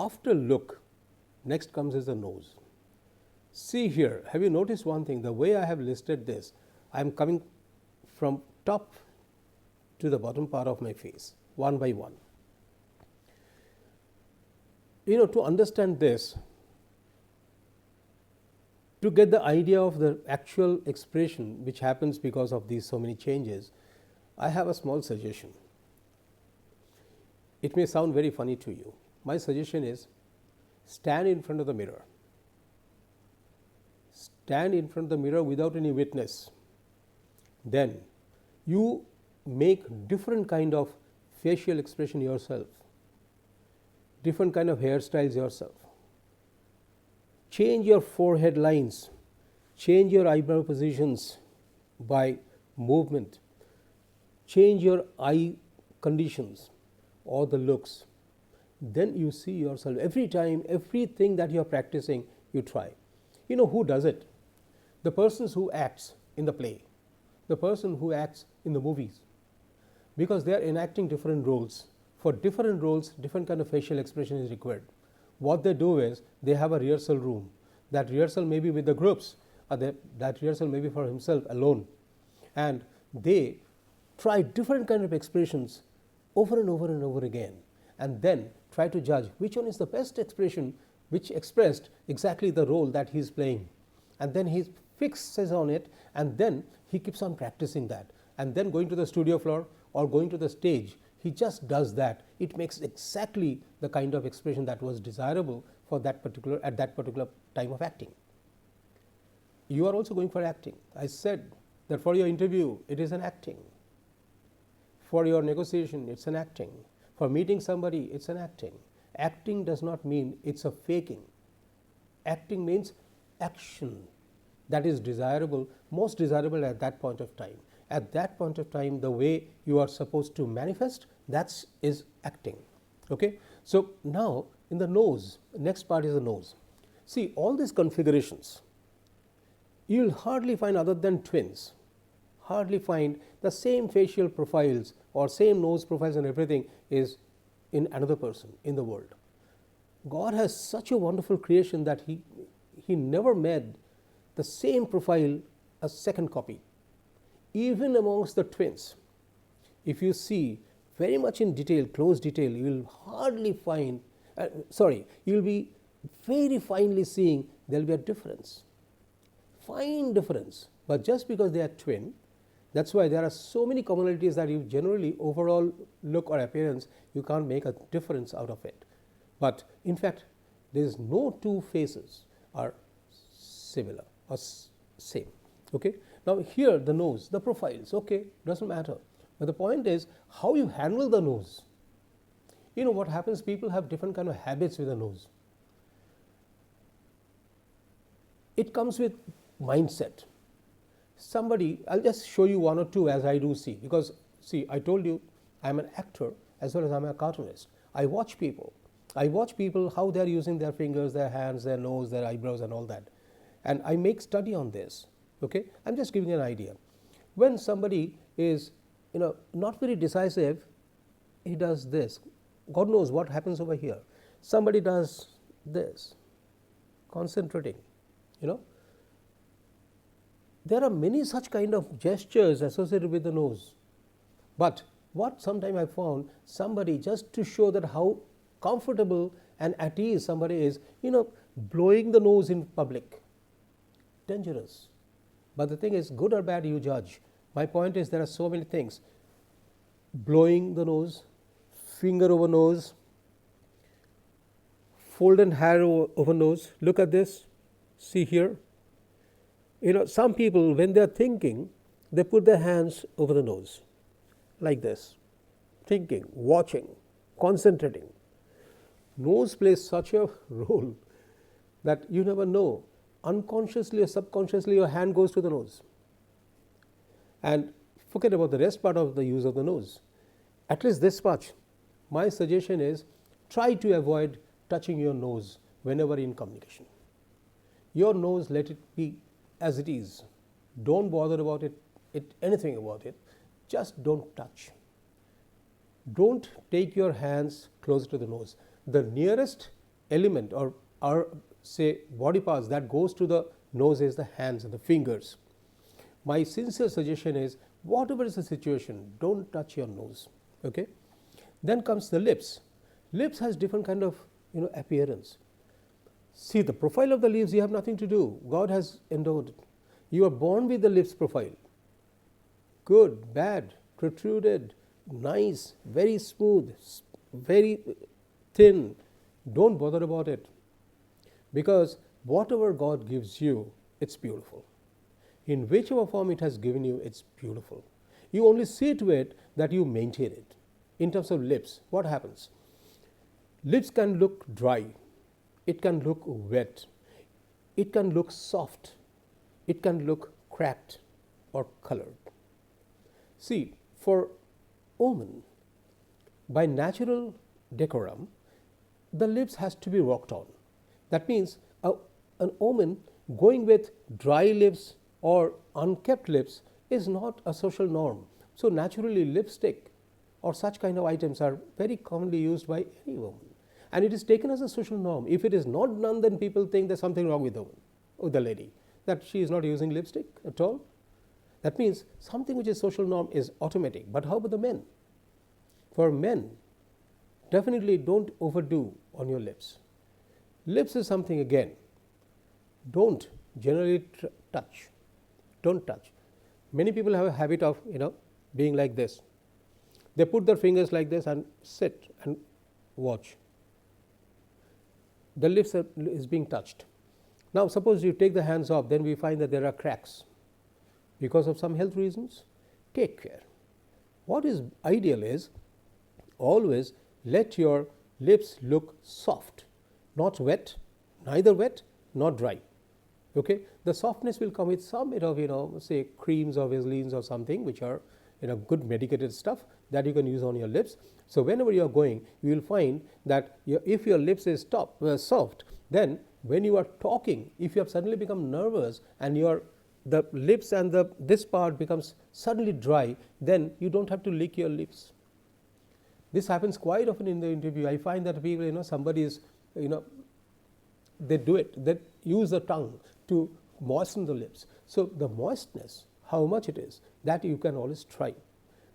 After look, next comes is the nose. See here, have you noticed one thing? The way I have listed this, I am coming from top to the bottom part of my face, one by one. To understand this, to get the idea of the actual expression which happens because of these so many changes, I have a small suggestion. It may sound very funny to you. My suggestion is, stand in front of the mirror. Stand in front of the mirror without any witness. Then you make different kind of facial expression yourself, different kind of hairstyles yourself. Change your forehead lines, change your eyebrow positions by movement, change your eye conditions or the looks. Then you see yourself every time, everything that you are practicing, you try. You know who does it? The persons who acts in the play, the person who acts in the movies, because they are enacting different roles. For different roles, different kind of facial expression is required. What they do is, they have a rehearsal room. That rehearsal may be with the groups, or that rehearsal may be for himself alone. And they try different kind of expressions over and over and over again, and then try to judge which one is the best expression which expressed exactly the role that he is playing. And then he fixes on it, and then he keeps on practicing that. And then going to the studio floor or going to the stage, he just does that. It makes exactly the kind of expression that was desirable for that particular, at that particular time of acting. You are also going for acting. I said that for your interview, it is an acting. For your negotiation, it's an acting. For meeting somebody, it's an acting. Acting does not mean it's a faking. Acting means action that is desirable, most desirable at that point of time. At that point of time, the way you are supposed to manifest, that is acting. Okay? So now in the nose, next part is the nose. See, all these configurations, you will hardly find other than twins, hardly find the same facial profiles or same nose profiles and everything is in another person in the world. God has such a wonderful creation that he never made the same profile a second copy. Even amongst the twins, if you see very much in detail, close detail, you will hardly find, you will be very finely seeing there will be a difference, fine difference. But just because they are twin, that's why there are so many commonalities that you generally overall look or appearance, you can't make a difference out of it. But in fact, there is no two faces are similar or same. Okay? Now here the nose, the profiles, okay, doesn't matter. But the point is how you handle the nose. You know what happens, people have different kind of habits with the nose. It comes with mindset. Somebody, I'll just show you one or two as I do see, because see, I told you I am an actor as well as I am a cartoonist. I watch people how they are using their fingers, their hands, their nose, their eyebrows and all that, and I make study on this. Okay, I'm just giving an idea. When somebody is not very decisive, he does this. God knows what happens over here. Somebody does this, concentrating. There are many such kind of gestures associated with the nose. But what sometime I found, somebody just to show that how comfortable and at ease somebody is, blowing the nose in public. Dangerous. But the thing is, good or bad, you judge. My point is, there are so many things. Blowing the nose, finger over nose, folded hair over nose. Look at this. See here. Some people, when they are thinking, they put their hands over the nose, like this, thinking, watching, concentrating. Nose plays such a role that you never know. Unconsciously or subconsciously, your hand goes to the nose. And forget about the rest part of the use of the nose. At least this much. My suggestion is, try to avoid touching your nose whenever in communication. Your nose, let it be as it is. Don't bother about anything about it. Just don't touch. Don't take your hands close to the nose. The nearest element or our, say, body parts that goes to the nose is the hands and the fingers. My sincere suggestion is, whatever is the situation, don't touch your nose. Okay. Then comes the lips. Lips has different kind of appearance. See, the profile of the lips you have nothing to do. God has endowed it. You are born with the lips profile. Good, bad, protruded, nice, very smooth, very thin. Don't bother about it, because whatever God gives you, it's beautiful. In whichever form it has given you, it's beautiful. You only see to it that you maintain it. In terms of lips, what happens? Lips can look dry, it can look wet, it can look soft, it can look cracked or colored. See, for women, by natural decorum, the lips has to be worked on. That means an woman going with dry lips or unkept lips is not a social norm. So naturally, lipstick or such kind of items are very commonly used by any woman, and it is taken as a social norm. If it is not done, then people think there's something wrong with the woman, with the lady, that she is not using lipstick at all. That means something which is social norm is automatic. But how about the men? For men, definitely don't overdo on your lips. Lips is something, again, don't generally touch. Don't touch. Many people have a habit of being like this. They put their fingers like this and sit and watch. The lips is being touched. Now suppose you take the hands off, then we find that there are cracks because of some health reasons. Take care. What is ideal is always let your lips look soft, not wet, neither wet nor dry. Okay, the softness will come with some bit of say creams or vaselines or something which are good medicated stuff that you can use on your lips. So whenever you are going, you will find that if your lips is soft, then when you are talking, if you have suddenly become nervous and the lips and this part becomes suddenly dry, then you don't have to lick your lips. This happens quite often in the interview. I find that people, somebody is, they do it, they use the tongue to moisten the lips. So the moistness, how much it is, that you can always try.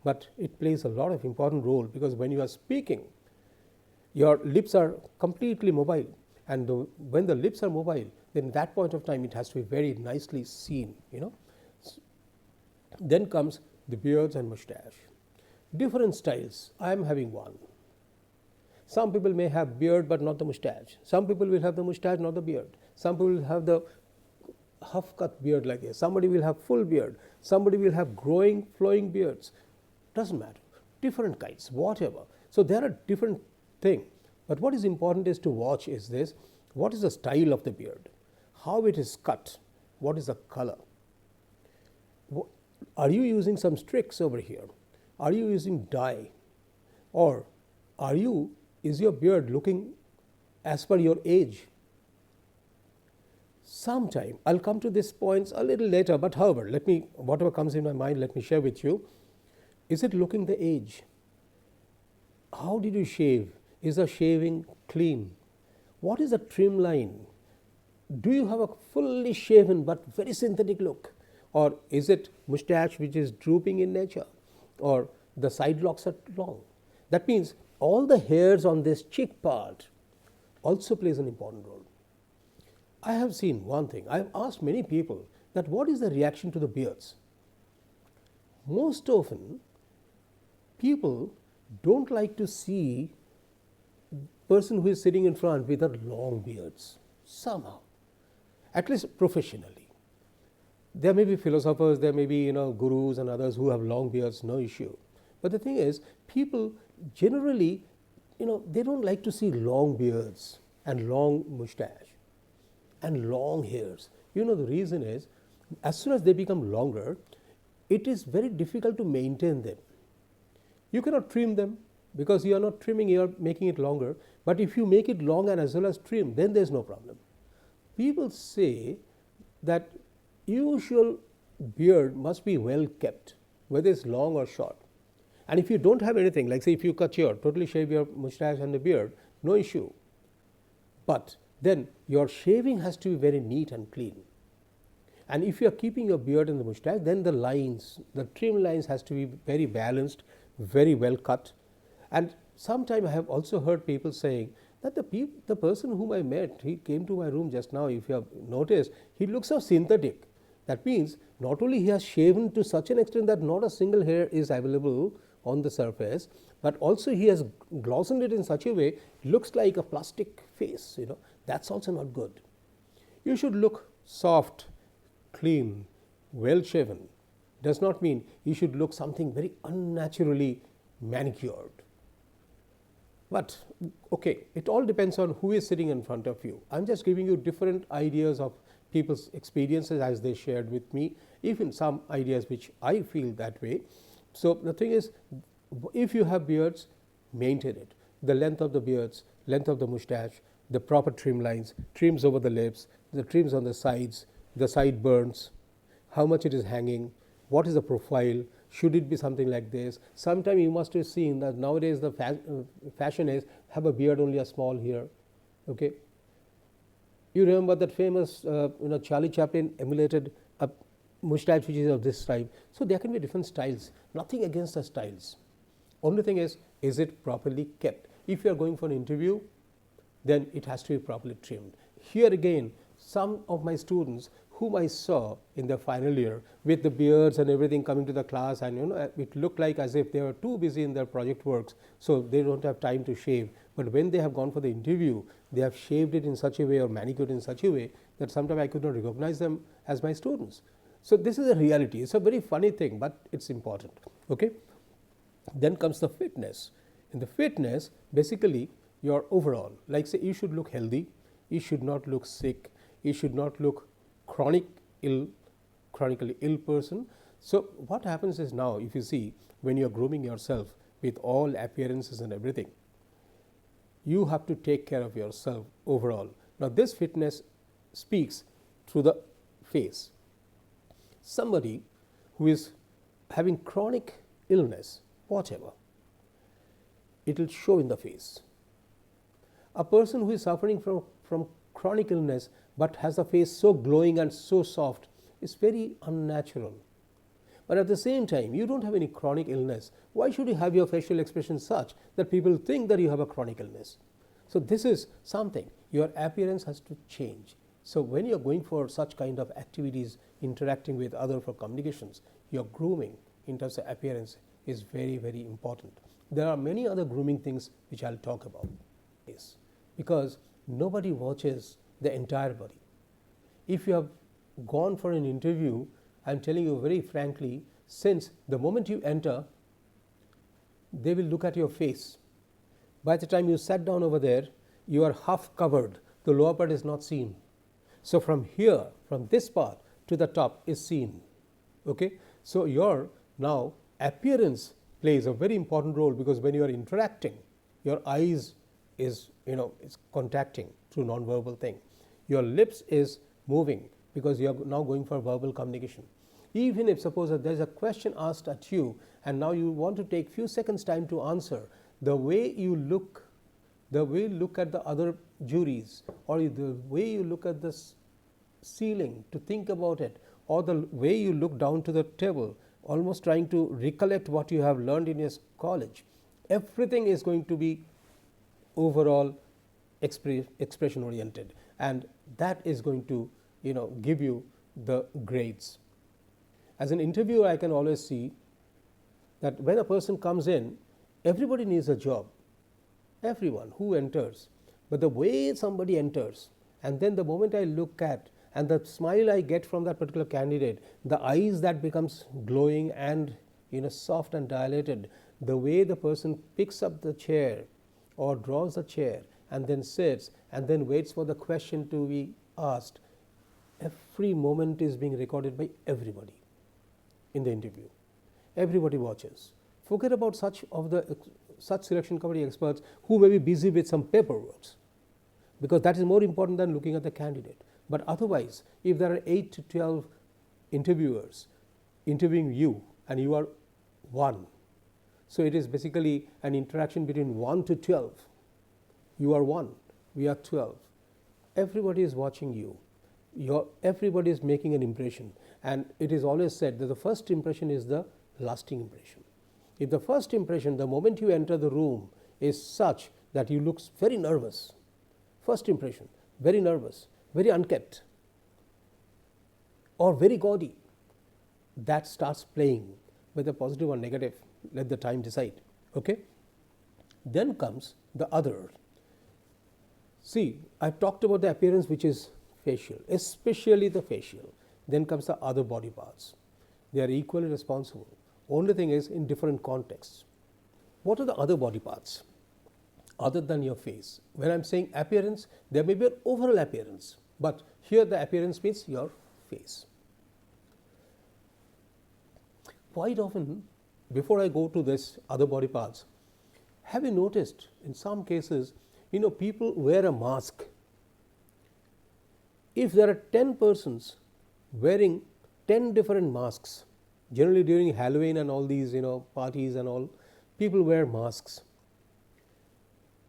But it plays a lot of important role, because when you are speaking, your lips are completely mobile, and when the lips are mobile, then at that point of time it has to be very nicely seen. Then comes the beards and mustache. Different styles. I am having one. Some people may have beard but not the mustache. Some people will have the mustache, not the beard. Some people will have the half cut beard like this. Somebody will have full beard. Somebody will have growing, flowing beards. Doesn't matter. Different kinds, whatever. So there are different things. But what is important is to watch is this: what is the style of the beard? How it is cut? What is the color? Are you using some streaks over here? Are you using dye? Or is your beard looking as per your age? Sometime, I'll come to these points a little later, but however, whatever comes in my mind, let me share with you. Is it looking the age? How did you shave? Is the shaving clean? What is the trim line? Do you have a fully shaven but very synthetic look? Or is it mustache which is drooping in nature? Or the side locks are long? That means all the hairs on this cheek part also plays an important role. I have seen one thing. I have asked many people that what is the reaction to the beards? Most often, people don't like to see person who is sitting in front with a long beards somehow, at least professionally. There may be philosophers, there may be gurus and others who have long beards, no issue. But the thing is, people generally, they don't like to see long beards and long mustache and long hairs. The reason is, as soon as they become longer, it is very difficult to maintain them. You cannot trim them, because you are not trimming, you are making it longer. But if you make it long and as well as trim, then there is no problem. People say that usual beard must be well kept, whether it's long or short. And if you don't have anything, like say if you totally shave your mustache and the beard, no issue. But then your shaving has to be very neat and clean. And if you are keeping your beard and the moustache, then the lines, the trim lines has to be very balanced, very well cut. And sometimes I have also heard people saying that the person whom I met, he came to my room just now, if you have noticed, he looks so synthetic. That means not only he has shaven to such an extent that not a single hair is available on the surface, but also he has glossened it in such a way, it looks like a plastic face, that's also not good. You should look soft, clean, well shaven. Does not mean you should look something very unnaturally manicured. But okay, it all depends on who is sitting in front of you. I'm just giving you different ideas of people's experiences as they shared with me, even some ideas which I feel that way. So the thing is, if you have beards, maintain it. The length of the beards, length of the moustache, the proper trim lines, trims over the lips, the trims on the sideburns, how much it is hanging, what is the profile, should it be something like this. Sometime you must have seen that nowadays the fashion is have a beard only a small here. Okay, you remember that famous Charlie Chaplin emulated a moustache which is of this type. So there can be different styles, nothing against the styles. Only thing is it properly kept? If you are going for an interview, then it has to be properly trimmed. Here again, some of my students whom I saw in their final year with the beards and everything coming to the class, and it looked like as if they were too busy in their project works, so they don't have time to shave. But when they have gone for the interview, they have shaved it in such a way or manicured in such a way that sometimes I could not recognize them as my students. So this is a reality. It's a very funny thing, but it's important. Okay. Then comes the fitness. In the fitness, basically your overall, like say you should look healthy, you should not look sick, you should not look chronically ill person. So what happens is, now if you see, when you are grooming yourself with all appearances and everything, you have to take care of yourself overall. Now this fitness speaks through the face. Somebody who is having chronic illness, whatever, it will show in the face. A person who is suffering from chronic illness but has the face so glowing and so soft is very unnatural. But at the same time, you don't have any chronic illness. Why should you have your facial expression such that people think that you have a chronic illness? So this is something, your appearance has to change. So when you are going for such kind of activities, interacting with other for communications, your grooming in terms of appearance is very, very important. There are many other grooming things which I'll talk about. Yes, because nobody watches the entire body. If you have gone for an interview, I'm telling you very frankly, since the moment you enter, they will look at your face. By the time you sat down over there, you are half covered. The lower part is not seen. So from here, from this part to the top is seen. Okay, so your now appearance plays a very important role, because when you are interacting, your eyes is contacting through non-verbal thing. Your lips is moving because you are now going for verbal communication. Even if suppose that there is a question asked at you and now you want to take few seconds time to answer, the way you look at the other juries, or the way you look at the ceiling to think about it, or the way you look down to the table, almost trying to recollect what you have learned in your college, everything is going to be overall expression oriented, and that is going to give you the grades. As an interviewer, I can always see that when a person comes in, everybody needs a job, everyone who enters, but the way somebody enters, and then the moment I look at and the smile I get from that particular candidate, the eyes that becomes glowing and soft and dilated, the way the person picks up the chair or draws the chair and then sits and then waits for the question to be asked, every moment is being recorded by everybody in the interview. Everybody watches. Forget about such selection committee experts who may be busy with some paperwork, because that is more important than looking at the candidate. But otherwise, if there are 8 to 12 interviewers interviewing you and you are one, so it is basically an interaction between 1 to 12. You are 1, we are 12. everybody is watching you. Everybody is making an impression, and it is always said that the first impression is the lasting impression. If the first impression, the moment you enter the room, is such that you look very nervous, first impression, very nervous, very unkempt, or very gaudy, that starts playing, whether positive or negative, let the time decide. Okay? Then comes the other. See, I talked about the appearance, which is facial, especially the facial. Then comes the other body parts. They are equally responsible. Only thing is in different contexts. What are the other body parts other than your face? When I am saying appearance, there may be an overall appearance, but here the appearance means your face. Quite often, before I go to this other body parts, have you noticed in some cases, people wear a mask. If there are 10 persons wearing 10 different masks, generally during Halloween and all these parties and all, people wear masks.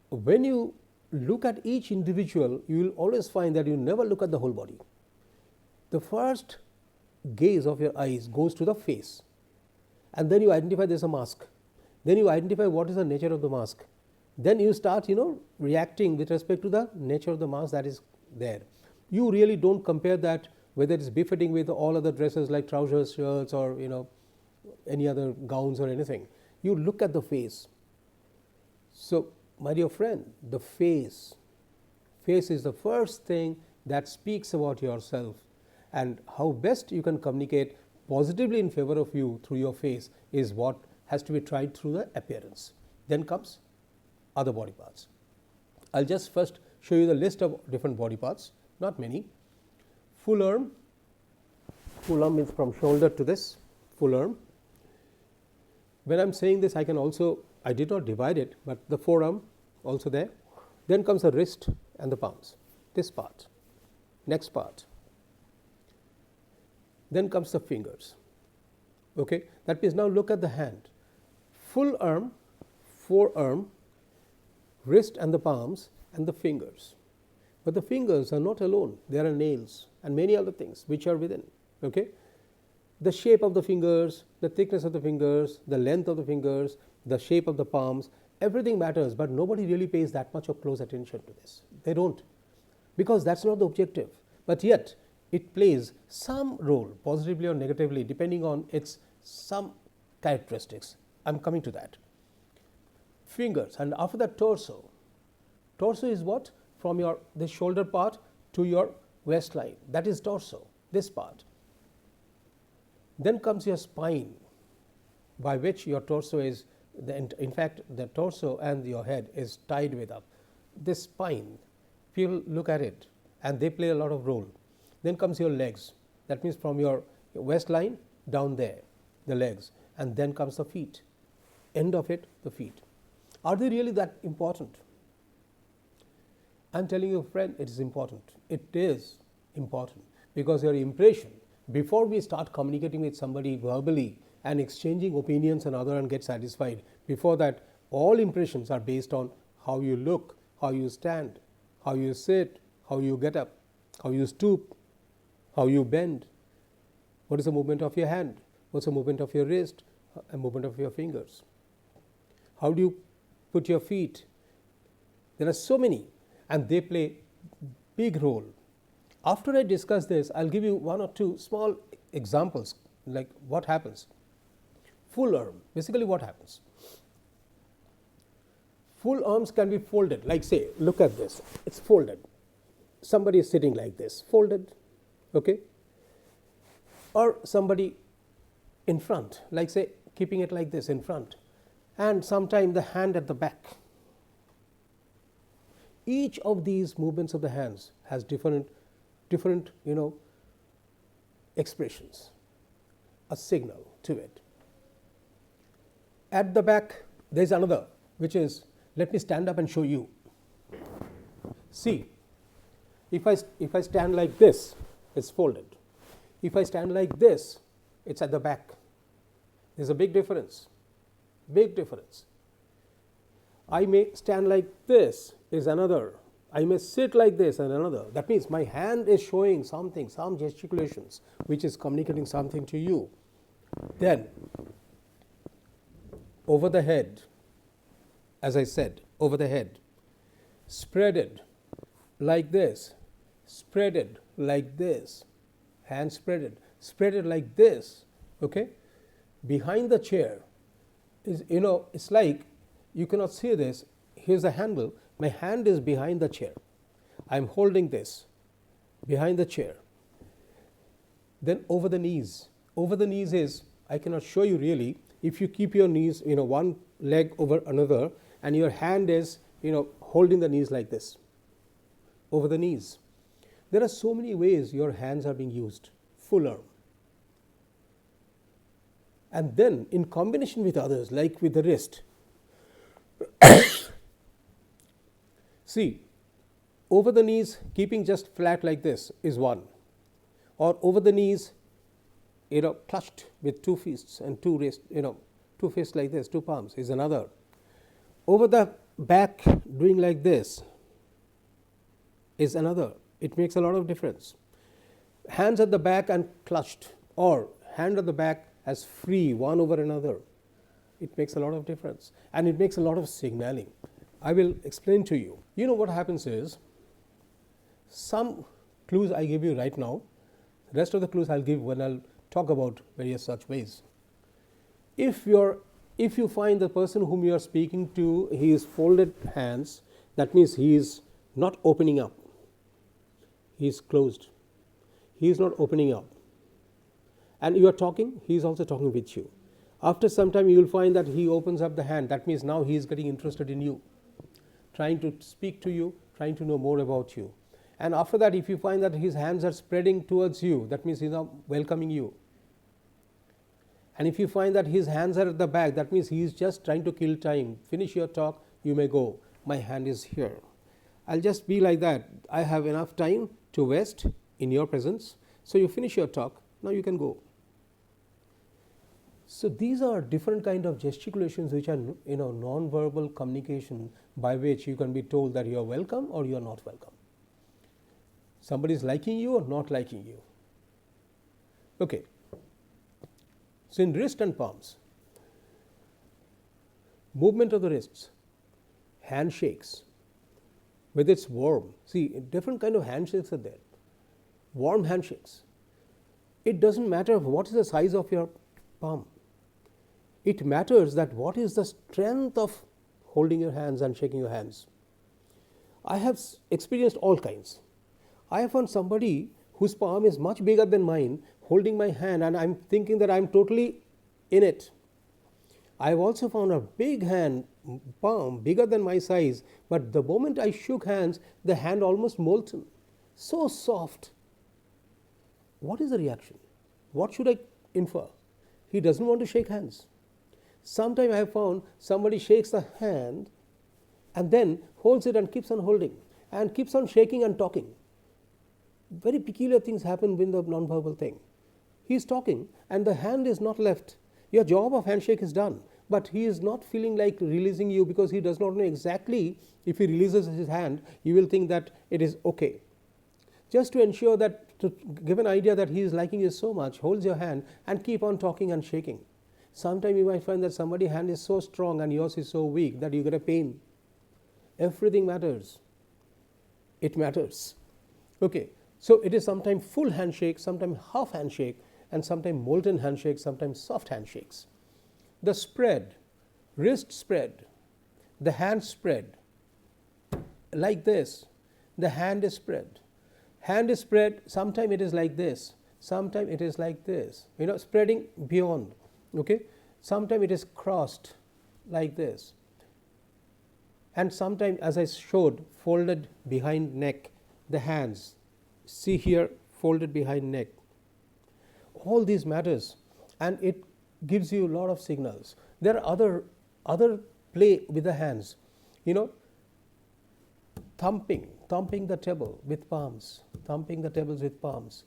When you look at each individual, you will always find that you never look at the whole body. The first gaze of your eyes goes to the face, and then you identify there's a mask. Then you identify what is the nature of the mask. Then you start reacting with respect to the nature of the mask that is there. You really don't compare that whether it's befitting with all other dresses like trousers, shirts, or any other gowns or anything. You look at the face. So, my dear friend, the face is the first thing that speaks about yourself, and how best you can communicate positively in favor of you through your face is what has to be tried through the appearance. Then comes other body parts. I'll just first show you the list of different body parts, not many. Full arm means from shoulder to this, full arm. When I'm saying this, I did not divide it, but the forearm also there. Then comes the wrist and the palms, this part, next part. Then comes the fingers. Okay, that means now look at the hand. Full arm, forearm, wrist and the palms, and the fingers. But the fingers are not alone. There are nails and many other things which are within. Okay, the shape of the fingers, the thickness of the fingers, the length of the fingers, the shape of the palms, everything matters, but nobody really pays that much of close attention to this. They don't, because that's not the objective. But yet it plays some role, positively or negatively, depending on its some characteristics. I'm coming to that. Fingers, and after that torso. Torso is what? From the shoulder part to your waistline. That is torso, this part. Then comes your spine, by which your torso is, in fact, the torso and your head is tied with up. This spine, people look at it and they play a lot of role. Then comes your legs. That means from your waistline down there, the legs. And then comes the feet. End of it, the feet. Are they really that important? I'm telling you, friend, it is important. It is important, because your impression, before we start communicating with somebody verbally and exchanging opinions and other and get satisfied, before that, all impressions are based on how you look, how you stand, how you sit, how you get up, how you stoop, how you bend, what is the movement of your hand, what's the movement of your wrist, a movement of your fingers. How do you put your feet? There are so many, and they play big role. After I discuss this, I'll give you one or two small examples, like what happens. Full arm, basically what happens? Full arms can be folded, like say, look at this, it's folded. Somebody is sitting like this, folded, okay? Or somebody in front, like say, keeping it like this in front, and sometime the hand at the back. Each of these movements of the hands has different expressions, a signal to it. At the back, there is another, which is, let me stand up and show you. See, if I stand like this, it's folded. If I stand like this, it's at the back. There's a big difference. Big difference. I may stand like this, is another. I may sit like this and another. That means my hand is showing something, some gesticulations, which is communicating something to you. Then, over the head, as I said, over the head, spreaded like this, spreaded like this, hand spreaded like this, okay? Behind the chair is, it's like, you cannot see this. Here's the handle. My hand is behind the chair. I'm holding this behind the chair. Then over the knees. Over the knees is, I cannot show you really. If you keep your knees, one leg over another, and your hand is, holding the knees like this. Over the knees. There are so many ways your hands are being used. Full arm. And then in combination with others, like with the wrist. See, over the knees, keeping just flat like this is one. Or over the knees, clutched with two fists and two wrists, two fists like this, two palms is another. Over the back, doing like this is another. It makes a lot of difference. Hands at the back and clutched, or hand at the back as free, one over another. It makes a lot of difference, and it makes a lot of signaling. I will explain to you. What happens is, some clues I give you right now, the rest of the clues I'll give when I'll talk about various such ways. If you find the person whom you are speaking to, he is folded hands, that means he is not opening up. He is closed. He is not opening up. And you are talking, he is also talking with you. After some time, you will find that he opens up the hand. That means now he is getting interested in you, trying to speak to you, trying to know more about you. And after that, if you find that his hands are spreading towards you, that means he is now welcoming you. And if you find that his hands are at the back, that means he is just trying to kill time. Finish your talk, you may go. My hand is here. I'll just be like that. I have enough time to waste in your presence. So you finish your talk, now you can go. So these are different kind of gesticulations which are non-verbal communication by which you can be told that you are welcome or you are not welcome. Somebody is liking you or not liking you. Okay. So in wrist and palms, movement of the wrists, handshakes, whether it's warm. See, different kind of handshakes are there. Warm handshakes. It doesn't matter what is the size of your palm. It matters that what is the strength of holding your hands and shaking your hands. I have experienced all kinds. I have found somebody whose palm is much bigger than mine holding my hand, and I'm thinking that I'm totally in it. I've also found a big hand, palm bigger than my size, but the moment I shook hands, the hand almost molten, so soft. What is the reaction? What should I infer? He doesn't want to shake hands. Sometimes I have found somebody shakes the hand and then holds it and keeps on holding and keeps on shaking and talking. Very peculiar things happen with the non-verbal thing. He is talking and the hand is not left. Your job of handshake is done, but he is not feeling like releasing you because he does not know exactly. If he releases his hand, you will think that it is okay. Just to ensure that, to give an idea that he is liking you so much, holds your hand and keep on talking and shaking. Sometimes you might find that somebody's hand is so strong and yours is so weak that you get a pain. Everything matters. It matters. Okay, so it is sometimes full handshake, sometimes half handshake, and sometimes molten handshake, sometimes soft handshakes. The spread, wrist spread, the hand spread, like this. The hand is spread. Hand is spread, sometimes it is like this, sometimes it is like this, spreading beyond. Okay, sometimes it is crossed like this, and sometimes, as I showed, folded behind neck, the hands, see here, folded behind neck. All these matters, and it gives you a lot of signals. There are other play with the hands, thumping the table with palms, thumping the tables with palms,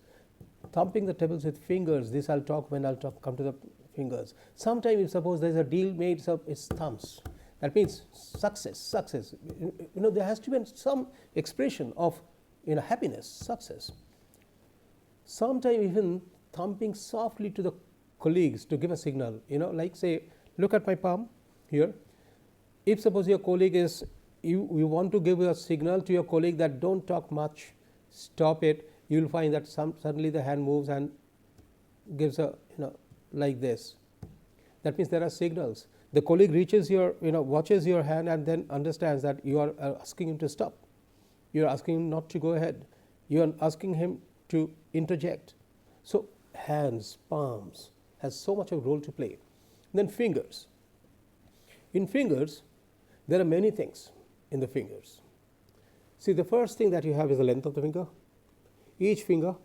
thumping the tables with fingers. This I'll talk when come to the fingers. Sometimes, if suppose there's a deal made, so it's thumbs. That means success, success. There has to be some expression of happiness, success. Sometimes even thumping softly to the colleagues to give a signal, like say, look at my palm here. If suppose your colleague is, you want to give a signal to your colleague that don't talk much, stop it, you will find that suddenly the hand moves and gives a, like this. That means there are signals. The colleague reaches your, watches your hand and then understands that you are asking him to stop. You are asking him not to go ahead. You are asking him to interject. So hands, palms has so much of a role to play. Then fingers. In fingers, there are many things in the fingers. See, the first thing that you have is the length of the finger. Each finger,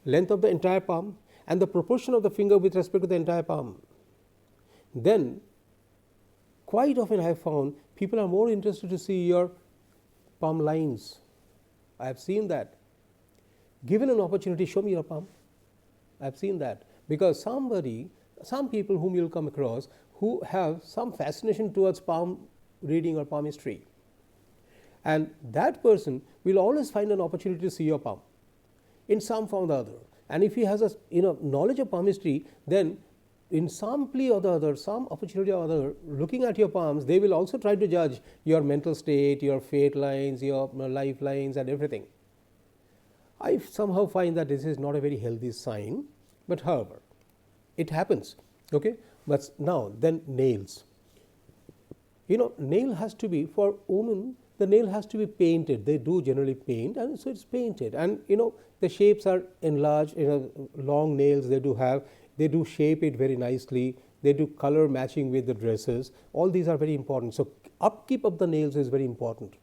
length of the entire palm, and the proportion of the finger with respect to the entire palm. Then, quite often I have found people are more interested to see your palm lines. I have seen that. Given an opportunity, show me your palm. I have seen that. Because some people whom you will come across who have some fascination towards palm reading or palmistry. And that person will always find an opportunity to see your palm in some form or the other. And if he has a knowledge of palmistry, then in some plea or the other, some opportunity or other, looking at your palms, they will also try to judge your mental state, your fate lines, your life lines and everything. I somehow find that this is not a very healthy sign, but however, it happens. Okay, but now then nails. Nail has to be, for women, the nail has to be painted. They do generally paint, and so it's painted. And the shapes are enlarged. Long nails they do have. They do shape it very nicely. They do color matching with the dresses. All these are very important. So upkeep of the nails is very important.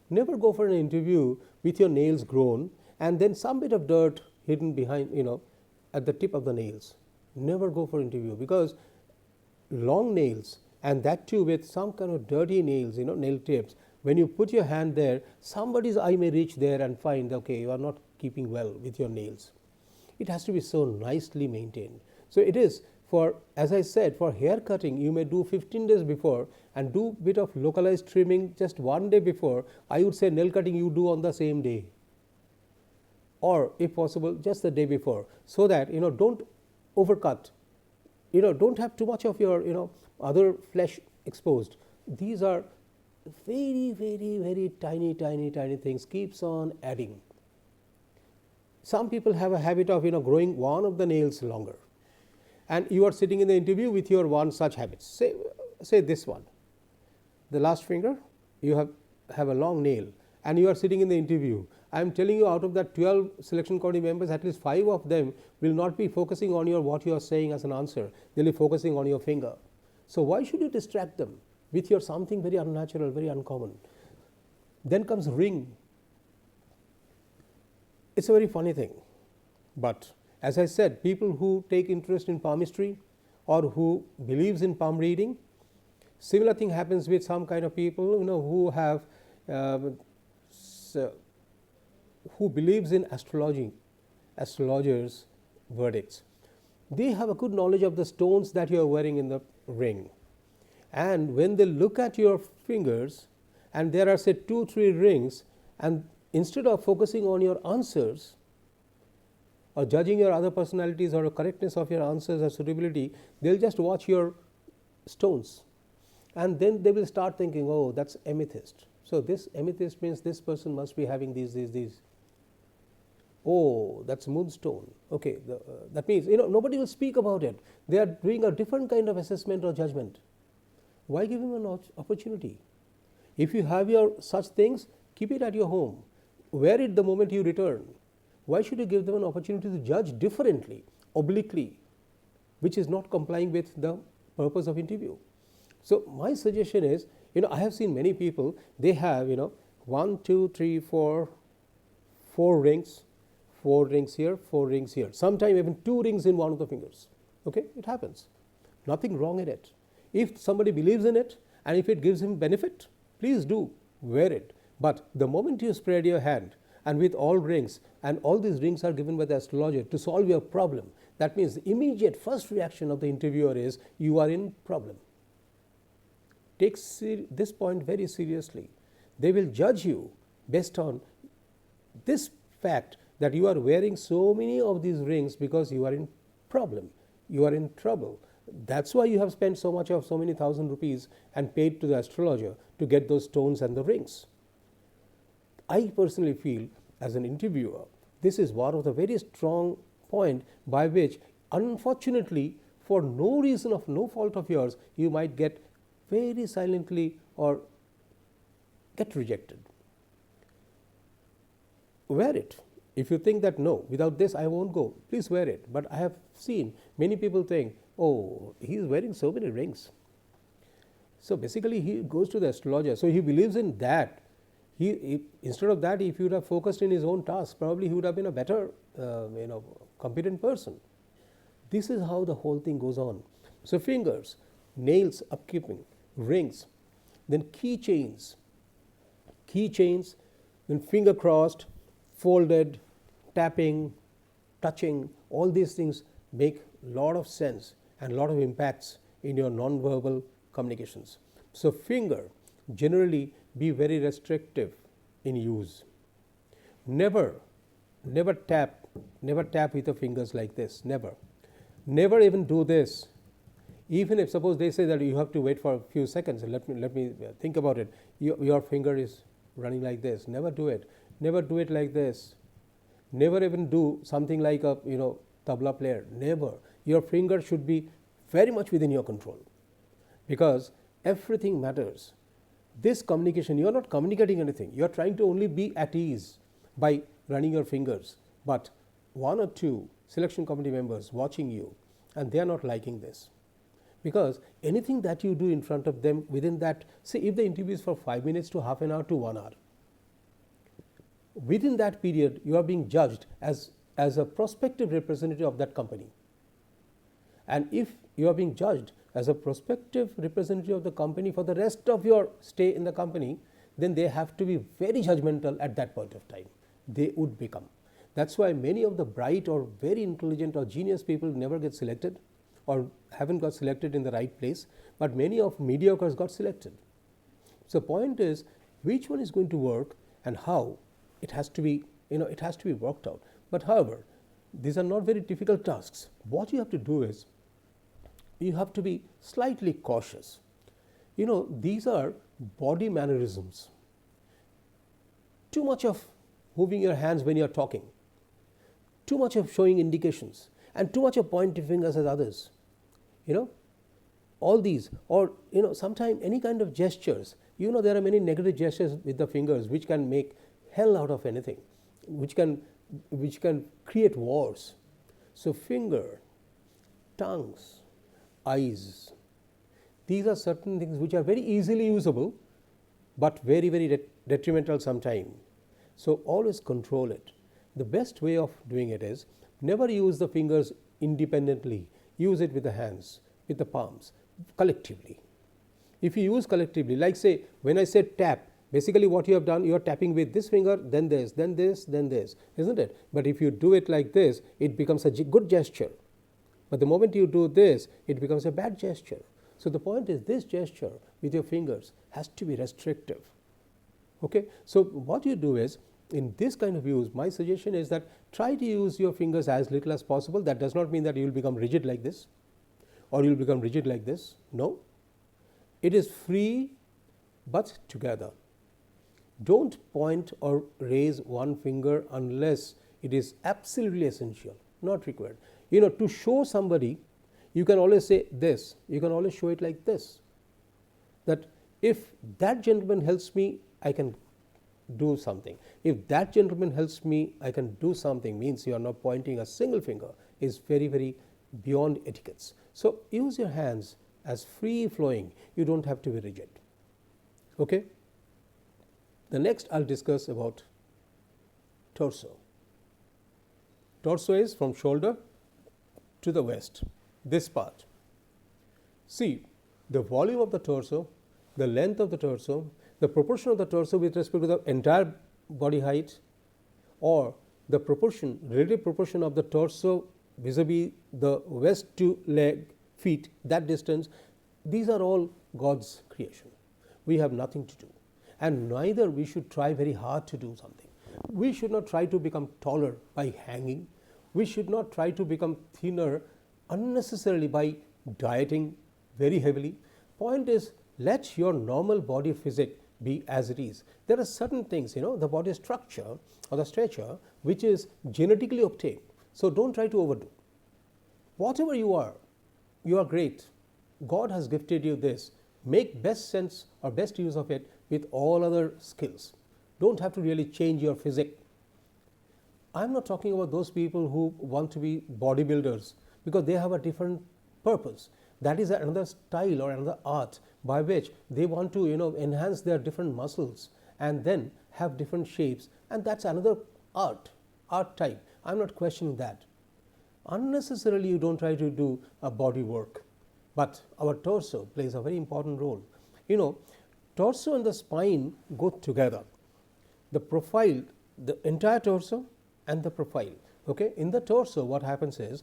Never go for an interview with your nails grown and then some bit of dirt hidden behind, at the tip of the nails. Never go for interview, because long nails, and that too with some kind of dirty nails, nail tips, when you put your hand there, somebody's eye may reach there and find, okay, you are not keeping well with your nails. It has to be so nicely maintained. So it is for, as I said, for hair cutting, you may do 15 days before and do bit of localized trimming just one day before. I would say nail cutting you do on the same day, or if possible just the day before, so that don't overcut, don't have too much of your other flesh exposed. These are very, very, very tiny things, keeps on adding. Some people have a habit of growing one of the nails longer, and you are sitting in the interview with your one such habit. Say this one, the last finger, you have a long nail, and you are sitting in the interview. I am telling you, out of that 12 selection committee members, at least 5 of them will not be focusing on what you are saying as an answer. They will be focusing on your finger. So why should you distract them with your something very unnatural, very uncommon? Then comes ring. It's a very funny thing, but as I said, people who take interest in palmistry or who believes in palm reading, similar thing happens with some kind of people who have who believes in astrology, astrologers' verdicts. They have a good knowledge of the stones that you are wearing in the ring, and when they look at your fingers and there are say 2-3 rings, and instead of focusing on your answers or judging your other personalities or the correctness of your answers or suitability, they will just watch your stones, and then they will start thinking, oh, that's amethyst. So this amethyst means this person must be having these. Oh, that's moonstone. Okay, that means nobody will speak about it. They are doing a different kind of assessment or judgment. Why give him an opportunity? If you have your such things, keep it at your home. Wear it the moment you return. Why should you give them an opportunity to judge differently, obliquely, which is not complying with the purpose of interview? So my suggestion is, I have seen many people, they have 1, 2, 3, 4 rings, 4 rings here, 4 rings here, sometimes even 2 rings in one of the fingers. Okay, it happens. Nothing wrong in it. If somebody believes in it and if it gives him benefit, please do wear it. But the moment you spread your hand and with all rings, and all these rings are given by the astrologer to solve your problem, that means the immediate first reaction of the interviewer is, you are in problem. take this point very seriously. They will judge you based on this fact that you are wearing so many of these rings because you are in problem, you are in trouble. That's why you have spent so many thousand rupees and paid to the astrologer to get those stones and the rings. I personally feel, as an interviewer, this is one of the very strong point by which, unfortunately, for no reason of no fault of yours, you might get very silently or get rejected. Wear it. If you think that no, without this I won't go, please wear it. But I have seen many people think, oh, he is wearing so many rings. So basically he goes to the astrologer. So he believes in that. Instead of that, if he would have focused in his own task, probably he would have been a better, competent person. This is how the whole thing goes on. So fingers, nails, upkeeping, rings, then keychains, then finger crossed, folded, tapping, touching, all these things make a lot of sense and a lot of impacts in your non-verbal communications. So finger, generally be very restrictive in use. Never tap with your fingers like this, never. Never even do this. Even if suppose they say that you have to wait for a few seconds, let me think about it. Your finger is running like this. Never do it. Never do it like this. Never even do something like a tabla player. Never. Your finger should be very much within your control, because everything matters. This communication, you are not communicating anything. You are trying to only be at ease by running your fingers. But one or two selection committee members watching you, and they are not liking this, because anything that you do in front of them within that, say if the interview is for 5 minutes to half an hour to 1 hour, within that period you are being judged as a prospective representative of that company. And if you are being judged as a prospective representative of the company for the rest of your stay in the company, then they have to be very judgmental at that point of time. They would become. That's why many of the bright or very intelligent or genius people never get selected or haven't got selected in the right place, but many of mediocres got selected. So the point is, which one is going to work and how, it has to be, it has to be worked out. But however, these are not very difficult tasks. What you have to do is, you have to be slightly cautious. These are body mannerisms. Too much of moving your hands when you are talking, too much of showing indications, and too much of pointing fingers as others. All these, or sometimes any kind of gestures. There are many negative gestures with the fingers which can make hell out of anything, which can create wars. So finger, tongues, eyes, these are certain things which are very easily usable, but very, very detrimental sometimes. So always control it. The best way of doing it is, never use the fingers independently. Use it with the hands, with the palms, collectively. If you use collectively, like say when I said tap, basically what you have done, you are tapping with this finger, then this, then this, then this, isn't it? But if you do it like this, it becomes a good gesture. But the moment you do this, it becomes a bad gesture. So the point is, this gesture with your fingers has to be restrictive. Okay, so what you do is, in this kind of use, my suggestion is that try to use your fingers as little as possible. That does not mean that you will become rigid like this or you will become rigid like this. No, it is free but together. Don't point or raise one finger unless it is absolutely essential, not required. To show somebody, you can always say this, you can always show it like this, that if that gentleman helps me, I can do something. If that gentleman helps me, I can do something, means you are not pointing a single finger, is very, very beyond etiquettes. So use your hands as free flowing, you don't have to be rigid. Okay. The next I'll discuss about torso. Torso is from shoulder to the waist, this part. See, the volume of the torso, the length of the torso, the proportion of the torso with respect to the entire body height, or the proportion, relative proportion of the torso vis-a-vis the waist to leg, feet, that distance, These are all God's creation. We have nothing to do. And neither we should try very hard to do something. We should not try to become taller by hanging. We should not try to become thinner unnecessarily by dieting very heavily. Point is, let your normal body physique be as it is. There are certain things, the body structure or the stature which is genetically obtained. So don't try to overdo. Whatever you are great. God has gifted you this. Make best sense or best use of it with all other skills. Don't have to really change your physique. I'm not talking about those people who want to be bodybuilders because they have a different purpose. That is another style or another art by which they want to enhance their different muscles and then have different shapes, and that's another art type. I'm not questioning that. Unnecessarily you don't try to do a body work, but our torso plays a very important role. Torso and the spine go together. The profile, the entire torso and the profile. Okay, in the torso what happens is,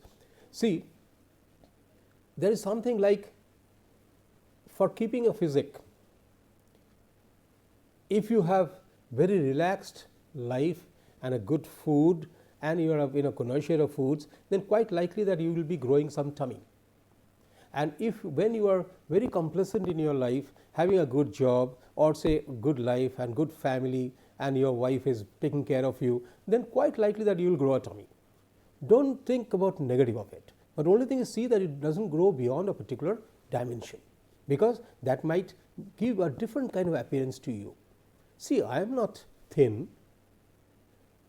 see, there is something like, for keeping a physique, if you have very relaxed life and a good food and you are in a connoisseur of foods, then quite likely that you will be growing some tummy. And when you are very complacent in your life, having a good job or say good life and good family and your wife is taking care of you, then quite likely that you will grow a tummy. Don't think about negative of it, but only thing is see that it doesn't grow beyond a particular dimension, because that might give a different kind of appearance to you. See, I am not thin.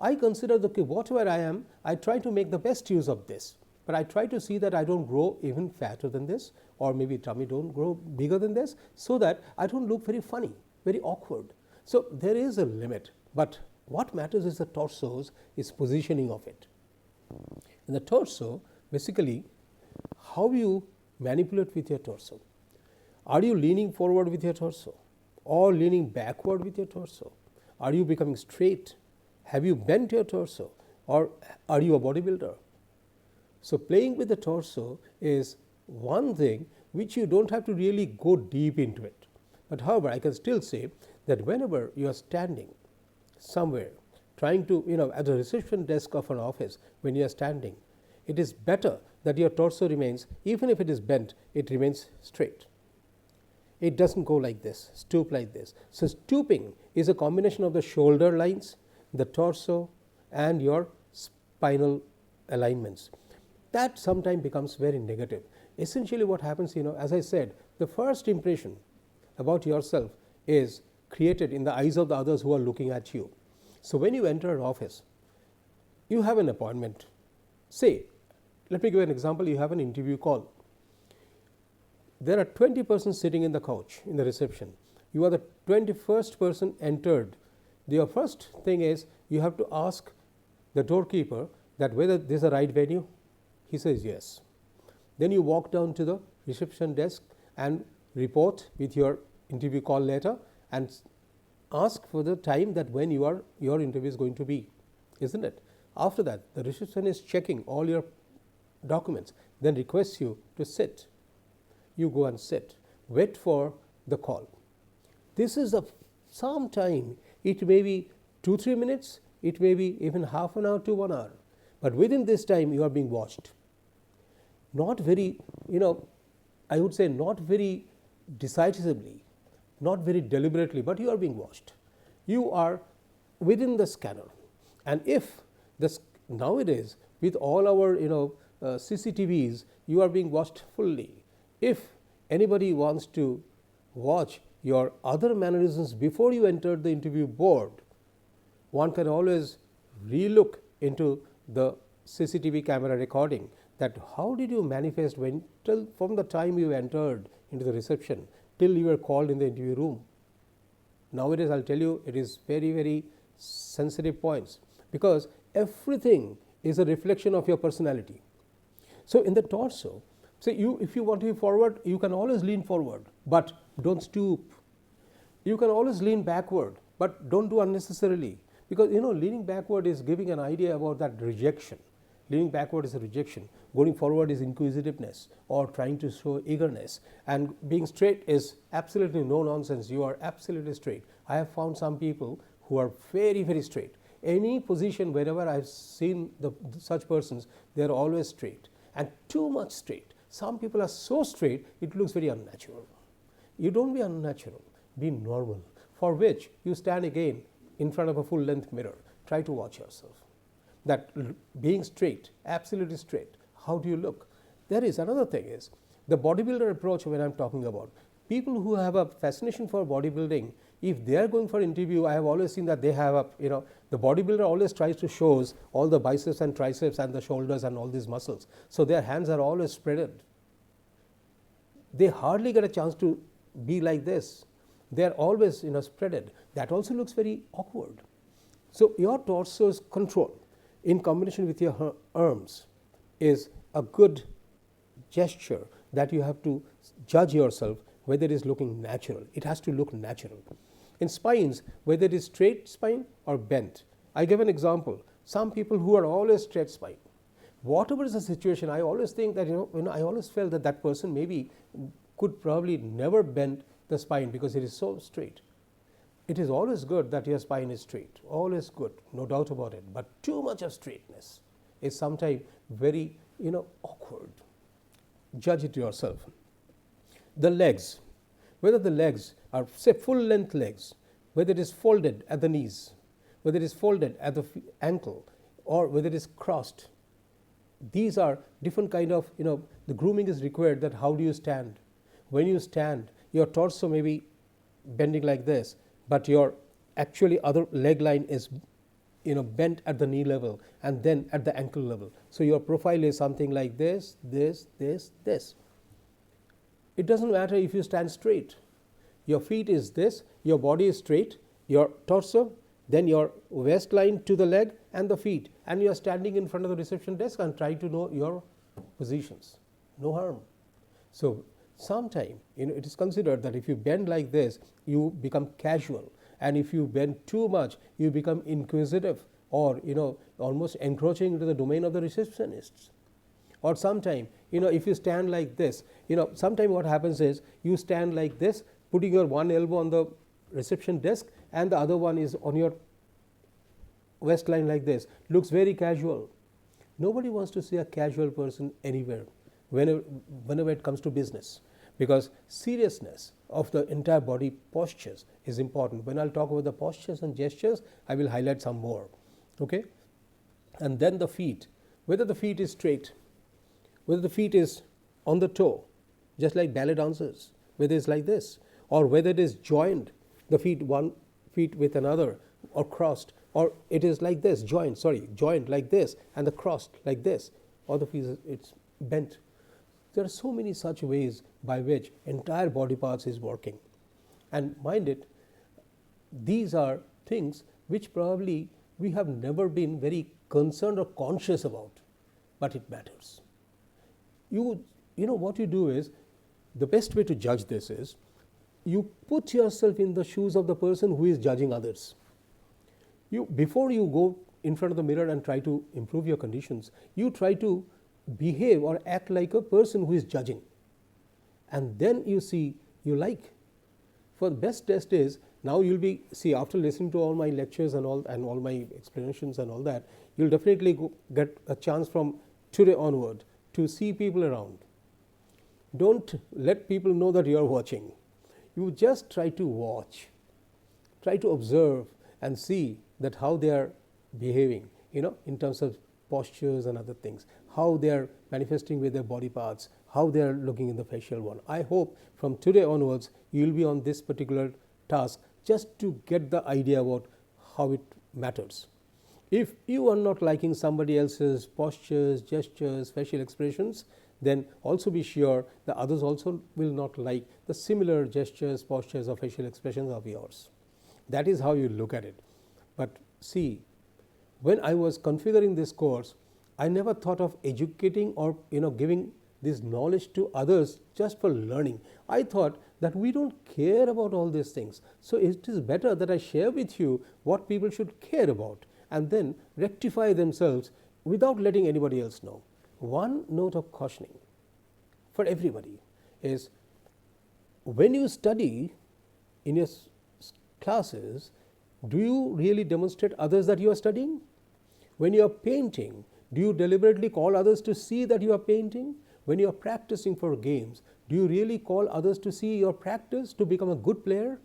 I consider that whatever I am, I try to make the best use of this, but I try to see that I don't grow even fatter than this, or maybe tummy don't grow bigger than this, so that I don't look very funny, very awkward. So there is a limit, but what matters is the torso's positioning of it. In the torso, basically, how you manipulate with your torso. Are you leaning forward with your torso or leaning backward with your torso? Are you becoming straight? Have you bent your torso, or are you a bodybuilder? So playing with the torso is one thing which you don't have to really go deep into it. But however, I can still say that whenever you are standing somewhere, trying to, at the reception desk of an office, when you are standing, it is better that your torso remains, even if it is bent, it remains straight. It doesn't go like this, stoop like this. So stooping is a combination of the shoulder lines, the torso, and your spinal alignments. That sometimes becomes very negative. Essentially what happens, as I said, the first impression about yourself is created in the eyes of the others who are looking at you. So when you enter an office, you have an appointment. Say, let me give an example, you have an interview call. There are 20 persons sitting in the couch in the reception. You are the 21st person entered. Your first thing is you have to ask the doorkeeper that whether this is the right venue. He says yes. Then you walk down to the reception desk and report with your interview call letter and ask for the time that when your interview is going to be, isn't it? After that, the receptionist is checking all your documents, then requests you to sit. You go and sit, wait for the call. This is some time. It may be 2-3 minutes, it may be even half an hour to 1 hour, but within this time you are being watched. Not very, I would say not very decisively, not very deliberately, but you are being watched. You are within the scanner, and if nowadays with all our CCTVs, you are being watched fully. If anybody wants to watch your other mannerisms before you enter the interview board, one can always relook into the CCTV camera recording that how did you manifest from the time you entered into the reception till you were called in the interview room. Nowadays, I'll tell you, it is very, very sensitive points, because everything is a reflection of your personality. So in the torso, if you want to be forward, you can always lean forward, but don't stoop. You can always lean backward, but don't do unnecessarily, because leaning backward is giving an idea about that rejection. Leaning backward is a rejection. Going forward is inquisitiveness or trying to show eagerness. And being straight is absolutely no nonsense. You are absolutely straight. I have found some people who are very, very straight. Any position, wherever I've seen such persons, they are always straight and too much straight. Some people are so straight, it looks very unnatural. You don't be unnatural, be normal, for which you stand again in front of a full length mirror. Try to watch yourself. That being straight, absolutely straight, how do you look? There is another thing is the bodybuilder approach when I'm talking about. People who have a fascination for bodybuilding, if they are going for interview, I have always seen that they have a, the bodybuilder always tries to shows all the biceps and triceps and the shoulders and all these muscles. So their hands are always spreaded. They hardly get a chance to be like this. They are always spreaded. That also looks very awkward. So your torso's control in combination with your arms is a good gesture that you have to judge yourself whether it is looking natural. It has to look natural. In spines, whether it is straight spine or bent. I give an example. Some people who are always straight spine. Whatever is the situation, I always think that I always felt that that person maybe could probably never bend the spine because it is so straight. It is always good that your spine is straight, always good, no doubt about it. But too much of straightness is sometimes very awkward. Judge it yourself. The legs, whether the legs are say full length legs, whether it is folded at the knees, whether it is folded at the ankle, or whether it is crossed. These are different kind of the grooming is required. That how do you stand? When you stand, your torso may be bending like this, but your actually other leg line is bent at the knee level and then at the ankle level. So your profile is something like this, this, this, this. It doesn't matter if you stand straight. Your feet is this, your body is straight, your torso, then your waistline to the leg and the feet, and you are standing in front of the reception desk and trying to know your positions. No harm. So sometime it is considered that if you bend like this, you become casual, and if you bend too much, you become inquisitive or almost encroaching into the domain of the receptionists. Or sometime if you stand like this, sometime what happens is you stand like this, putting your one elbow on the reception desk and the other one is on your waistline like this. Looks very casual. Nobody wants to see a casual person anywhere whenever it comes to business, because seriousness of the entire body postures is important. When I'll talk about the postures and gestures, I will highlight some more. Okay? And then the feet, whether the feet is straight, whether the feet is on the toe, just like ballet dancers, whether it's like this, or whether it is joined, the feet one feet with another, or crossed, or it is like this, joined like this, and the crossed like this, or the feet it's bent. There are so many such ways by which entire body parts is working. And mind it, these are things which probably we have never been very concerned or conscious about, but it matters. What you do is, the best way to judge this is, you put yourself in the shoes of the person who is judging others. Before you go in front of the mirror and try to improve your conditions, you try to behave or act like a person who is judging. And then you see you like. For the best test is, now you'll be, after listening to all my lectures and all my explanations and all that, you'll definitely get a chance from today onward to see people around. Don't let people know that you are watching. You just try to watch, try to observe and see that how they are behaving, in terms of postures and other things, how they are manifesting with their body parts, how they are looking in the facial one. I hope from today onwards you will be on this particular task just to get the idea about how it matters. If you are not liking somebody else's postures, gestures, facial expressions, then also be sure that others also will not like the similar gestures, postures or facial expressions of yours. That is how you look at it. But see, when I was configuring this course, I never thought of educating or giving this knowledge to others just for learning. I thought that we don't care about all these things. So it is better that I share with you what people should care about and then rectify themselves without letting anybody else know. One note of cautioning for everybody is, when you study in your classes, do you really demonstrate others that you are studying? When you are painting, do you deliberately call others to see that you are painting? When you are practicing for games, do you really call others to see your practice to become a good player?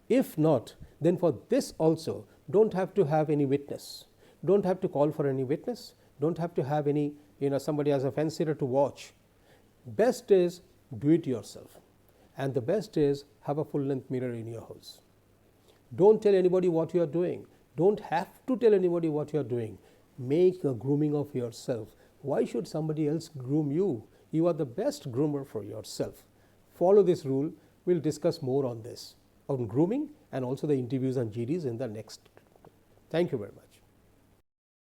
If not, then for this also, don't have to have any witness. Don't have to call for any witness. Don't have to have any, somebody as a fence sitter to watch. Best is do it yourself. And the best is have a full-length mirror in your house. Don't tell anybody what you are doing. Don't have to tell anybody what you are doing. Make a grooming of yourself. Why should somebody else groom you? You are the best groomer for yourself. Follow this rule. We'll discuss more on this, on grooming and also the interviews and GDs in the next. Thank you very much.